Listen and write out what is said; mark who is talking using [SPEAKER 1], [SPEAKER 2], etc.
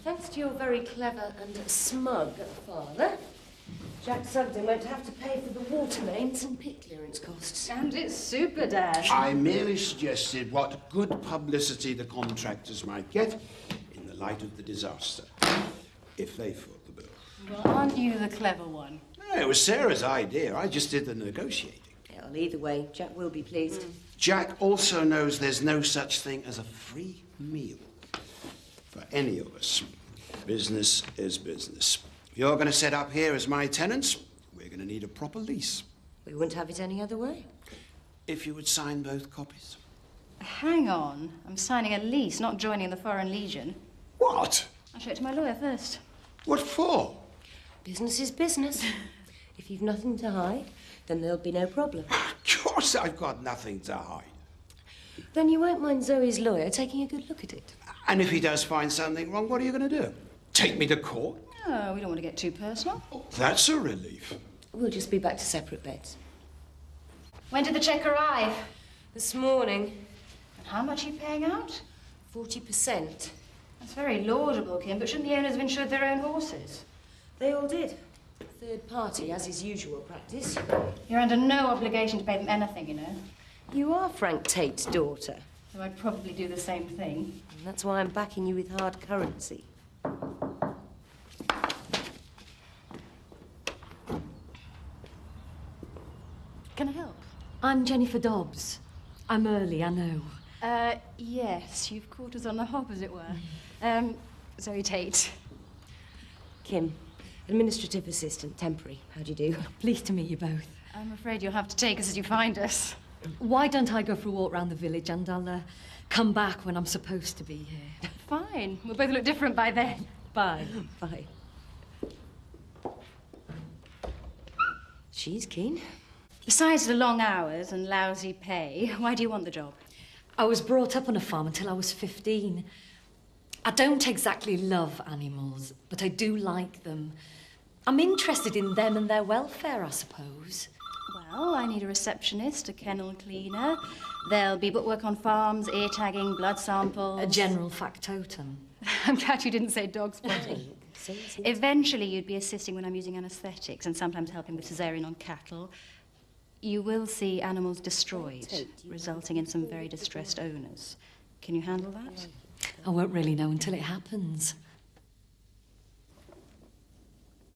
[SPEAKER 1] Thanks to your very clever and smug father, Jack Sugden won't have to pay for the water mains and pit clearance costs.
[SPEAKER 2] And it's super, Dad.
[SPEAKER 3] I merely suggested what good publicity the contractors might get in the light of the disaster, if they foot the bill.
[SPEAKER 2] Well, aren't you the clever one?
[SPEAKER 3] No, it was Sarah's idea. I just did the negotiating.
[SPEAKER 1] Yeah, well, either way, Jack will be pleased.
[SPEAKER 3] Jack also knows there's no such thing as a free meal for any of us. Business is business. If you're going to set up here as my tenants, we're going to need a proper lease.
[SPEAKER 1] We wouldn't have it any other way.
[SPEAKER 3] If you would sign both copies.
[SPEAKER 2] Hang on. I'm signing a lease, not joining the Foreign Legion.
[SPEAKER 3] What?
[SPEAKER 2] I'll show it to my lawyer first.
[SPEAKER 3] What for?
[SPEAKER 1] Business is business. If you've nothing to hide, then there'll be no problem.
[SPEAKER 3] Of course I've got nothing to hide.
[SPEAKER 1] Then you won't mind Zoe's lawyer taking a good look at it.
[SPEAKER 3] And if he does find something wrong, what are you going to do? Take me to court?
[SPEAKER 2] Oh, we don't want to get too personal.
[SPEAKER 3] Oh, that's a relief.
[SPEAKER 1] We'll just be back to separate beds.
[SPEAKER 2] When did the cheque arrive?
[SPEAKER 1] This morning.
[SPEAKER 2] And how much are you paying out?
[SPEAKER 1] 40%.
[SPEAKER 2] That's very laudable, Kim, but shouldn't the owners have insured their own horses?
[SPEAKER 1] They all did. Third party, as is usual practice.
[SPEAKER 2] You're under no obligation to pay them anything, you know.
[SPEAKER 1] You are Frank Tate's daughter.
[SPEAKER 2] So I'd probably do the same thing.
[SPEAKER 1] And that's why I'm backing you with hard currency.
[SPEAKER 2] Can I help?
[SPEAKER 4] I'm Jennifer Dobbs. I'm early, I know.
[SPEAKER 2] Yes, you've caught us on the hop, as it were. Zoe Tate.
[SPEAKER 1] Kim, administrative assistant, temporary. How do you do?
[SPEAKER 4] Pleased to meet you both.
[SPEAKER 2] I'm afraid you'll have to take us as you find us.
[SPEAKER 4] Why don't I go for a walk round the village and I'll come back when I'm supposed to be here?
[SPEAKER 2] Fine. We'll both look different by then.
[SPEAKER 4] Bye.
[SPEAKER 1] Bye. She's keen.
[SPEAKER 2] Besides the long hours and lousy pay, why do you want the job?
[SPEAKER 4] I was brought up on a farm until I was 15. I don't exactly love animals, but I do like them. I'm interested in them and their welfare, I suppose.
[SPEAKER 2] Well, I need a receptionist, a kennel cleaner. There'll be bookwork on farms, ear tagging, blood samples.
[SPEAKER 4] A general factotum.
[SPEAKER 2] I'm glad you didn't say dog spotting. Eventually, you'd be assisting when I'm using anaesthetics and sometimes helping with cesarean on cattle. You will see animals destroyed, resulting in some very distressed owners. Can you handle that?
[SPEAKER 4] I won't really know until it happens.